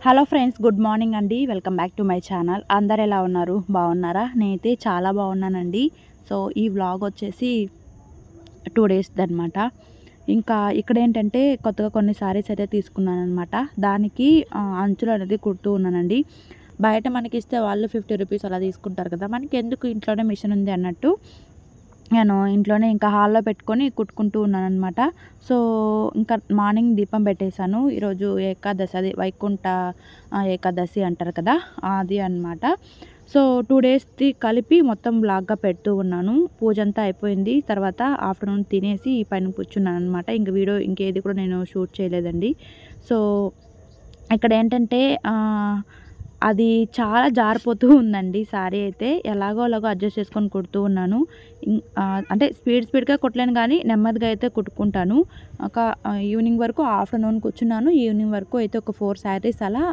Hello friends, good morning అండి. Welcome back to my channel. అందరు ఎలా ఉన్నారు? బాగున్నారా? నేనైతే చాలా బాగున్నానండి. సో ఈ వ్లాగ్ వచ్చేసి 2 డేస్ది అనమాట. ఇంకా ఇక్కడ ఏంటంటే కొత్తగా కొన్ని సారీస్ అయితే తీసుకున్నాను అనమాట. దానికి అంచులు అనేది కుడుతూ ఉన్నానండి. బయట మనకి ఇస్తే వాళ్ళు 50 రూపీస్ అలా తీసుకుంటారు కదా, మనకి ఎందుకు ఇంట్లోనే మిషన్ ఉంది అన్నట్టు నేను ఇంట్లోనే ఇంకా హాల్లో పెట్టుకొని కుట్టుకుంటూ ఉన్నానన్నమాట. సో ఇంకా మార్నింగ్ దీపం పెట్టేశాను. ఈరోజు ఏకాదశి, అది వైకుంఠ ఏకాదశి అంటారు కదా, అది అన్నమాట. సో 2 డేస్ది కలిపి మొత్తం బ్లాగ్గా పెడుతూ ఉన్నాను. పూజ అంతా అయిపోయింది. తర్వాత ఆఫ్టర్నూన్ తినేసి పైన కూర్చున్నాను అనమాట. ఇంక వీడియో ఇంకేది కూడా నేను షూట్ చేయలేదండి. సో ఇక్కడ ఏంటంటే అది చాలా జారిపోతూ ఉందండి సారీ అయితే. ఎలాగో అలాగో అడ్జస్ట్ చేసుకొని కుడుతూ ఉన్నాను. అంటే స్పీడ్గా కుట్టలేను కానీ నెమ్మదిగా అయితే కుట్టుకుంటాను. ఒక ఈవినింగ్ వరకు, ఆఫ్టర్నూన్ కూర్చున్నాను. ఈవినింగ్ వరకు అయితే ఒక 4 శారీస్ అలా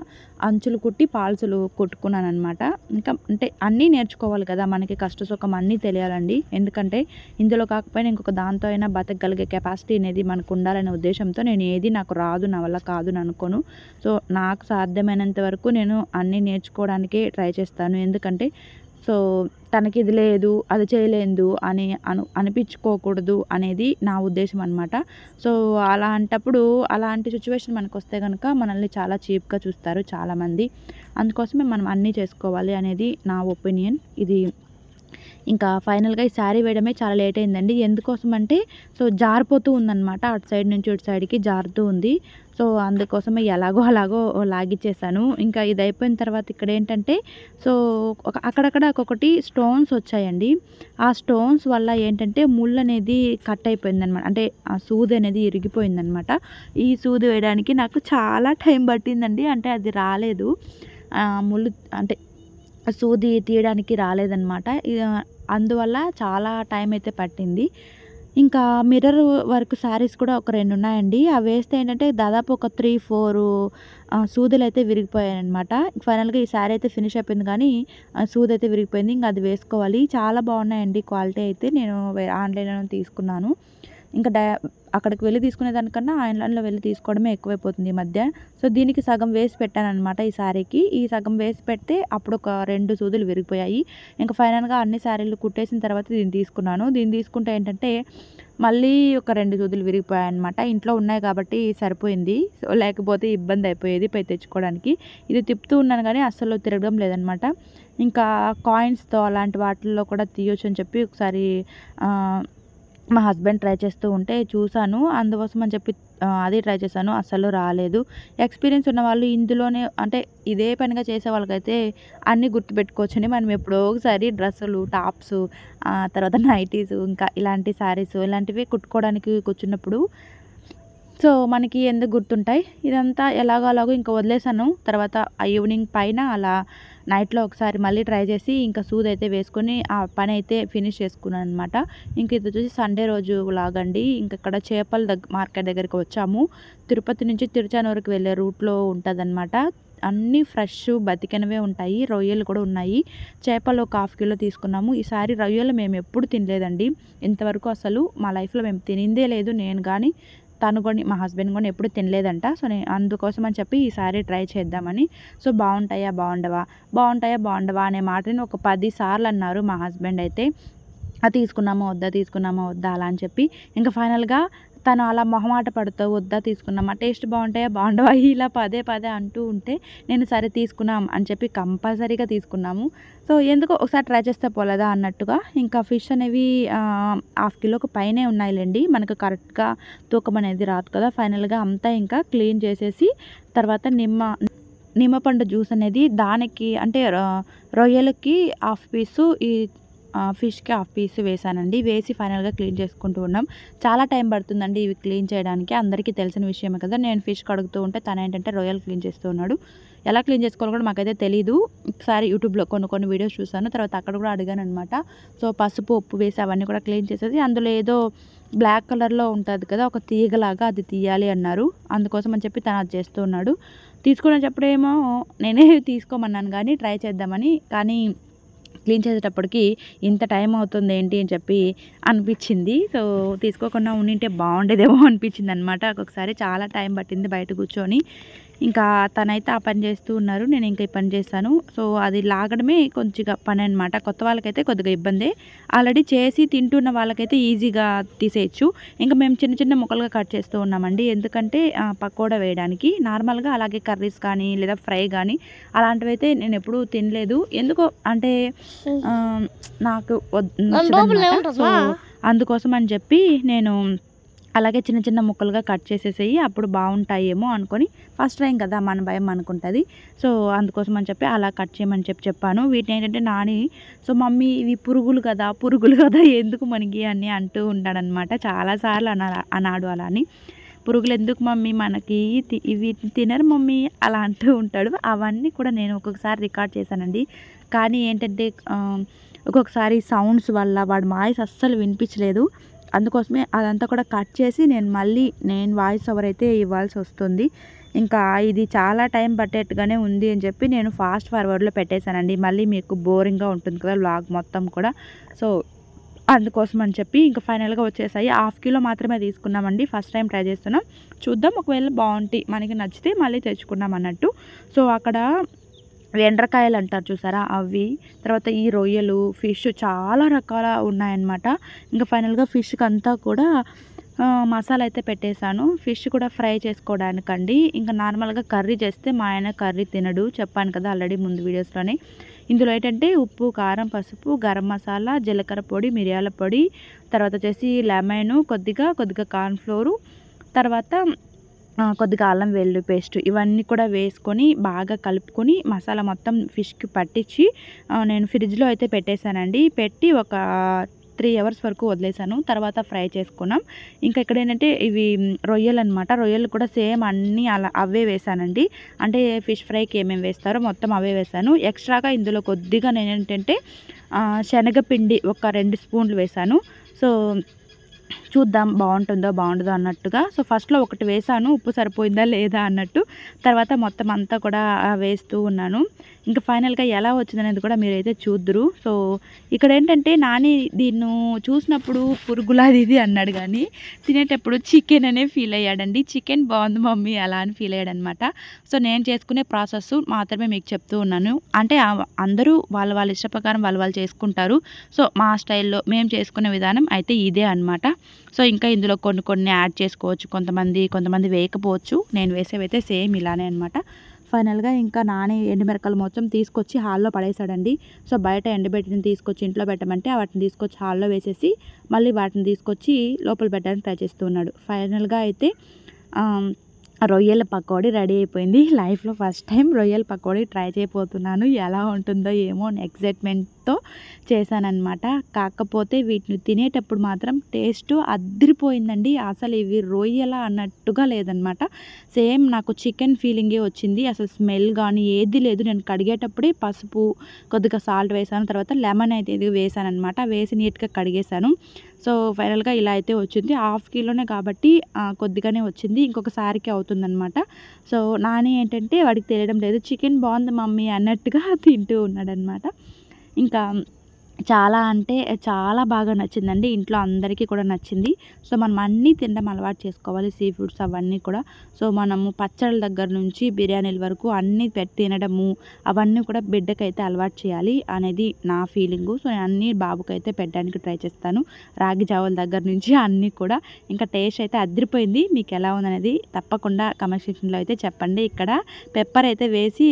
అంచులు కుట్టి పాల్సులు కుట్టుకున్నాను అనమాట. ఇంకా అంటే అన్నీ నేర్చుకోవాలి కదా, మనకి కష్ట సుఖం అన్నీ తెలియాలండి. ఎందుకంటే ఇందులో కాకపోయినా ఇంకొక దాంతో అయినా బతకగలిగే కెపాసిటీ అనేది మనకు ఉండాలనే ఉద్దేశంతో నేను ఏది నాకు రాదు, నా వల్ల కాదు అని అనుకోను. సో నాకు సాధ్యమైనంత వరకు నేను అన్నీ నేర్చుకోవడానికే ట్రై చేస్తాను. ఎందుకంటే సో తనకి ఇది లేదు, అది చేయలేదు అని అనిపించుకోకూడదు అనేది నా ఉద్దేశం అనమాట. సో అలాంటప్పుడు అలాంటి సిచ్యువేషన్ మనకు వస్తే కనుక మనల్ని చాలా చీప్గా చూస్తారు చాలామంది. అందుకోసమే మనం అన్నీ చేసుకోవాలి అనేది నా ఒపీనియన్. ఇది ఇంకా ఫైనల్గా ఈ శారీ వేయడమే చాలా లేట్ అయిందండి. ఎందుకోసం అంటే సో జారిపోతూ ఉందన్నమాట. అటు సైడ్ నుంచి ఇటు సైడ్కి జారుతూ ఉంది. సో అందుకోసమే ఎలాగో అలాగో లాగిచ్చేసాను. ఇంకా ఇది అయిపోయిన తర్వాత ఇక్కడ ఏంటంటే సో అక్కడక్కడ ఒక్కొక్కటి స్టోన్స్ వచ్చాయండి. ఆ స్టోన్స్ వల్ల ఏంటంటే ముళ్ళు అనేది కట్ అయిపోయిందనమాట. అంటే ఆ సూది అనేది ఇరిగిపోయిందనమాట. ఈ సూది వేయడానికి నాకు చాలా టైం పట్టిందండి. అంటే అది రాలేదు, ముళ్ళు అంటే సూది తీయడానికి రాలేదనమాట. అందువల్ల చాలా టైం అయితే పట్టింది. ఇంకా మిర్రర్ వర్క్ శారీస్ కూడా ఒక 2 ఉన్నాయండి. అవి వేస్తే ఏంటంటే దాదాపు ఒక 3, 4 సూదులు అయితే విరిగిపోయాయన్నమాట. ఫైనల్గా ఈ శారీ అయితే ఫినిష్ అయిపోయింది కానీ సూది అయితే విరిగిపోయింది. ఇంకా అది వేసుకోవాలి. చాలా బాగున్నాయండి క్వాలిటీ అయితే. నేను ఆన్లైన్లో తీసుకున్నాను. ఇంకా అక్కడికి వెళ్ళి తీసుకునే దానికన్నా ఆన్లైన్లో వెళ్ళి తీసుకోవడమే ఎక్కువైపోతుంది ఈ మధ్య. సో దీనికి సగం వేసి పెట్టానమాట ఈ శారీకి. ఈ సగం వేసి పెడితే అప్పుడు ఒక 2 సూదులు విరిగిపోయాయి. ఇంకా ఫైనల్గా అన్ని శారీలు కుట్టేసిన తర్వాత దీన్ని తీసుకున్నాను. దీన్ని తీసుకుంటే ఏంటంటే మళ్ళీ ఒక 2 సూదులు విరిగిపోయాయి అనమాట. ఇంట్లో ఉన్నాయి కాబట్టి సరిపోయింది. సో లేకపోతే ఇబ్బంది అయిపోయేది పోయి తెచ్చుకోవడానికి. ఇది తిప్పుతూ ఉన్నాను కానీ అస్సలు తిరగడం లేదనమాట. ఇంకా కాయిన్స్తో అలాంటి వాటిల్లో కూడా తీయొచ్చు అని చెప్పి ఒకసారి మా హస్బెండ్ ట్రై చేస్తూ ఉంటే చూశాను. అందుకోసం అని చెప్పి అది ట్రై చేశాను. అస్సలు రాలేదు. ఎక్స్పీరియన్స్ ఉన్న వాళ్ళు ఇందులోనే అంటే ఇదే పనిగా చేసే వాళ్ళకైతే అన్నీ గుర్తుపెట్టుకోవచ్చండి. మనం ఎప్పుడో ఒకసారి డ్రెస్సులు, టాప్స్, తర్వాత నైటీస్, ఇంకా ఇలాంటి శారీస్ ఇలాంటివి కుట్టుకోవడానికి కూర్చున్నప్పుడు సో మనకి ఎందుకు గుర్తుంటాయి. ఇదంతా ఎలాగో అలాగో ఇంకా వదిలేసాను. తర్వాత ఆ ఈవినింగ్ పైన అలా నైట్లో ఒకసారి మళ్ళీ ట్రై చేసి ఇంకా సూది అయితే వేసుకొని ఆ పని అయితే ఫినిష్ చేసుకున్నాను అనమాట. ఇంక ఇది వచ్చేసి సండే రోజు లాగండి. ఇంక ఇక్కడ చేపల మార్కెట్ దగ్గరికి వచ్చాము. తిరుపతి నుంచి తిరుచానూరుకి వెళ్ళే రూట్లో ఉంటుందన్నమాట. అన్నీ ఫ్రెష్ బతికినవే ఉంటాయి. రొయ్యలు కూడా ఉన్నాయి. చేపలు ఒక 1/2 కిలో తీసుకున్నాము. ఈసారి రొయ్యలు మేము ఎప్పుడు తినలేదండి. ఇంతవరకు అసలు మా లైఫ్లో మేము తినిందే లేదు. నేను కానీ తను కూడా మా హస్బెండ్ కూడా ఎప్పుడు తినలేదంట. సో నేను అందుకోసం అని చెప్పి ఈసారి ట్రై చేద్దామని. సో బాగుంటాయా బాగుండవా అనే మాటని ఒక 10 సార్లు అన్నారు మా హస్బెండ్ అయితే. తీసుకున్నామా వద్దా అలా అని చెప్పి ఇంకా ఫైనల్గా తను అలా మొహమాట పడుతూ వద్దా తీసుకున్నామా, టేస్ట్ బాగుండవా ఇలా పదే అంటూ ఉంటే నేను సరే తీసుకున్నాం అని చెప్పి కంపల్సరీగా తీసుకున్నాము. సో ఎందుకో ఒకసారి ట్రై చేస్తే పోలేదా అన్నట్టుగా. ఇంకా ఫిష్ అనేవి 1/2 కిలోకి పైనే ఉన్నాయిలేండి. మనకు కరెక్ట్గా తూకం అనేది రాదు కదా. ఫైనల్గా అంతా ఇంకా క్లీన్ చేసేసి తర్వాత నిమ్మపండు జ్యూస్ అనేది దానికి అంటే రొయ్యలకి 1/2 పీసు, ఈ ఫిష్కి 1/2 పీస్ వేసానండి. వేసి ఫైనల్గా క్లీన్ చేసుకుంటూ ఉన్నాం. చాలా టైం పడుతుందండి ఇవి క్లీన్ చేయడానికి. అందరికీ తెలిసిన విషయమే కదా. నేను ఫిష్ కడుగుతూ ఉంటే తను ఏంటంటే రొయ్యలు క్లీన్ చేస్తూ ఉన్నాడు. ఎలా క్లీన్ చేసుకోవాలో కూడా మాకైతే తెలీదు. ఒకసారి యూట్యూబ్లో కొన్ని వీడియోస్ చూసాను. తర్వాత అక్కడ కూడా అడిగాను అనమాట. సో పసుపు, ఉప్పు వేసి అవన్నీ కూడా క్లీన్ చేసేసి అందులో ఏదో బ్లాక్ కలర్లో ఉంటుంది కదా ఒక తీగలాగా, అది తీయాలి అన్నారు. అందుకోసం అని చెప్పి తను అది చేస్తూ ఉన్నాడు. తీసుకునేటప్పుడేమో నేనే తీసుకోమన్నాను కానీ ట్రై చేద్దామని. కానీ క్లీన్ చేసేటప్పటికి ఇంత టైం అవుతుంది ఏంటి అని చెప్పి అనిపించింది. సో తీసుకోకుండా ఉండింటే బాగుండేదేమో అనిపించింది అనమాట. ఒక్కొక్కసారి చాలా టైం పట్టింది బయట కూర్చొని. ఇంకా తనైతే ఆ పని చేస్తూ ఉన్నారు. నేను ఇంకా ఈ పని చేశాను. సో, అది లాగడమే కొంచెంగా పననమాట. కొత్త వాళ్ళకైతే కొద్దిగా ఇబ్బందే. ఆల్రెడీ చేసి తింటున్న వాళ్ళకైతే ఈజీగా తీసేయొచ్చు. ఇంకా మేము చిన్న చిన్న ముక్కలుగా కట్ చేస్తూ ఉన్నామండి. ఎందుకంటే పకోడా వేయడానికి. నార్మల్‌గా అలాగే కర్రీస్ కానీ, లేదా ఫ్రై గానీ అలాంటివైతే నేనెప్పుడూ తినలేదు. ఎందుకో అంటే నాకు నచ్చదనమాట. సో, అందుకోసం అని చెప్పి నేను అలాగే చిన్న చిన్న ముక్కలుగా కట్ చేసేసేయి అప్పుడు బావుంటాయేమో అనుకోని ఫస్ట్ టైం కదా! మన భయం మనకుంటది. సో, అందుకోసం అని చెప్పి అలా కట్ చేయమని చెప్పాను. వీటినేంటంటే నాని సో, మమ్మీ ఇవి పురుగులు కదా! పురుగులు కదా! ఎందుకు మనకి అని అంటూ ఉంటాడనమాట. చాలా సార్లు అన్నాడు అలా అని. పురుగులెందుకు మమ్మీ మనకి వీటిని తినరు మమ్మీ అలా అంటూ ఉంటాడు. అవన్నీ కూడా నేను ఒక్కొక్కసారి రికార్డ్ చేశానండి. కానీ ఏంటంటే ఒక్కొక్కసారి సౌండ్స్ వల్ల వాడి వాయిస్ అస్సలు వినిపించలేదు. అందుకోసమే అదంతా కూడా కట్ చేసి నేను వాయిస్ ఓవర్ అయితే ఇవ్వాల్సొస్తుంది. ఇంకా ఇది చాలా టైం పట్టేట్టుగానే ఉంది అని చెప్పి నేను ఫాస్ట్ ఫార్వర్డ్‌లో పెట్టేశానండి. మళ్ళీ మీకు బోరింగ్‌గా ఉంటుంది కదా! వ్లాగ్ మొత్తం కూడా. సో, అందుకోసం అని చెప్పి ఇంక ఫైనల్‌గా వచ్చేసాయి. హాఫ్ కిలో మాత్రమే తీసుకున్నామండి. ఫస్ట్ టైం ట్రై చేస్తున్నాం. చూద్దాం ఒకవేళ బావుంటే మనకి నచ్చితే మళ్ళీ తెచ్చుకున్నాం అన్నట్టు. సో, అక్కడ ఎండ్రకాయలు అంటారు చూసారా అవి, తర్వాత ఈ రొయ్యలు, ఫిష్ చాలా రకాల ఉన్నాయన్నమాట. ఇంకా ఫైనల్‌గా ఫిష్‌కంతా కూడా మసాలా అయితే పెట్టేశాను. ఫిష్ కూడా ఫ్రై చేసుకోవడానికండి. ఇంకా నార్మల్‌గా కర్రీ చేస్తే మా ఆయన కర్రీ తినడు. చెప్పాను కదా ఆల్రెడీ ముందు వీడియోస్‌లోనే. ఇందులో ఏంటంటే ఉప్పు, కారం, పసుపు, గరం మసాలా, జీలకర్ర పొడి, మిరియాల పొడి, తర్వాత వచ్చేసి లెమను, కొద్దిగా కార్న్ ఫ్లోరు, తర్వాత కొద్దిగా అల్లం వెల్లుల్లి పేస్ట్ ఇవన్నీ కూడా వేసుకొని బాగా కలుపుకొని మసాలా మొత్తం ఫిష్‌కి పట్టించి నేను ఫ్రిడ్జ్‌లో అయితే పెట్టేశానండి. పెట్టి ఒక 3 అవర్స్ వరకు వదిలేసాను. తర్వాత ఫ్రై చేసుకున్నాం. ఇంకా ఇక్కడేంటంటే ఇవి రొయ్యలనమాట. రొయ్యలు కూడా సేమ్ అన్నీ అలా అవే వేశానండి. అంటే ఫిష్ ఫ్రైకి ఏమేమి వేస్తారో మొత్తం అవే వేశాను. ఎక్స్ట్రాగా ఇందులో కొద్దిగా నేనేంటంటే శనగపిండి ఒక 2 స్పూన్లు వేశాను. సో, చూద్దాం బావుంటుందో, బావుండదో అన్నట్టుగా. సో, ఫస్ట్‌లో ఒకటి వేశాను. ఉప్పు సరిపోయిందా లేదా అన్నట్టు. తర్వాత మొత్తం అంతా కూడా వేస్తూ ఉన్నాను. ఇంక ఫైనల్‌గా ఎలా వచ్చిందనేది కూడా మీరైతే చూద్దురు. సో, ఇక్కడేంటంటే నాని దీన్ను చూసినప్పుడు పురుగులా అది ఇది అన్నాడు గానీ, తినేటప్పుడు చికెన్ అనే ఫీల్ అయ్యాడండి. చికెన్ బావుంది మమ్మీ అలా అని ఫీల్ అయ్యాడనమాట. సో, నేను చేసుకునే ప్రాసెస్ మాత్రమే మీకు చెప్తూ ఉన్నాను. అంటే అందరూ వాళ్ళ ఇష్ట ప్రకారం వాళ్ళు చేసుకుంటారు. సో, మా స్టైల్‌లో మేము చేసుకునే విధానం అయితే ఇదే అనమాట. సో, ఇంకా ఇందులో కొన్ని యాడ్ చేసుకోవచ్చు. కొంతమంది వేయకపోవచ్చు. నేను వేసేవైతే సేమ్ ఇలానే అనమాట. ఫైనల్‌గా ఇంకా నాని ఎండుమిరపకాయలు మొత్తం తీసుకొచ్చి హాల్‌లో పడేసాడండి. సో, బయట ఎండబెట్టినవి తీసుకొచ్చి ఇంట్లో పెట్టమంటే వాటిని తీసుకొచ్చి హాల్‌లో వేసేసి మళ్ళీ వాటిని తీసుకొచ్చి లోపల పెట్టడానికి ట్రై చేస్తూ ఉన్నాడు. ఫైనల్‌గా అయితే రొయ్యల పకోడీ రెడీ అయిపోయింది. లైఫ్‌లో ఫస్ట్ టైం రొయ్యల పకోడీ ట్రై చేయబోతున్నాను. ఎలా ఉంటుందో ఏమో అని ఎక్సైట్‌మెంట్‌తో చేశాననమాట. కాకపోతే వీటిని తినేటప్పుడు మాత్రం టేస్ట్ అద్దిరిపోయిందండి. అసలు ఇవి రొయ్యలా అన్నట్టుగా లేదనమాట. సేమ్ నాకు చికెన్ ఫీలింగే వచ్చింది. అసలు స్మెల్ గానీ ఏది లేదు. నేను కడిగేటప్పుడే పసుపు, కొద్దిగా సాల్ట్ వేశాను. తర్వాత లెమన్ అయితే వేశాననమాట. వేసి నీట్‌గా కడిగేశాను. సో, ఫైనల్‌గా ఇలా అయితే వచ్చింది. హాఫ్ కిలోనే కాబట్టి కొద్దిగానే వచ్చింది. ఇంకొకసారికి అవుతుందనమాట. సో, నాని ఏంటంటే వాడికి తెలియడం లేదు. చికెన్ బావుంది మమ్మీ అన్నట్టుగా తింటూ ఉన్నాడనమాట. ఇంకా చాలా అంటే చాలా బాగా నచ్చిందండి. ఇంట్లో అందరికీ కూడా నచ్చింది. సో, మనం అన్నీ తినడం అలవాటు చేసుకోవాలి. సీ ఫుడ్స్ అవన్నీ కూడా. సో, మనము పచ్చళ్ళ దగ్గర నుంచి బిర్యానీల వరకు అన్నీ తినడము అవన్నీ కూడా బిడ్డకైతే అలవాటు చేయాలి అనేది నా ఫీలింగు. సో, నేను అన్నీ బాబుకైతే పెట్టడానికి ట్రై చేస్తాను. రాగి జావల దగ్గర నుంచి అన్నీ కూడా. ఇంకా టేస్ట్ అయితే అదిరిపోయింది. మీకు ఎలా ఉందనేది తప్పకుండా కామెంట్ సెక్షన్‌లో అయితే చెప్పండి. ఇక్కడ పెప్పర్ అయితే వేసి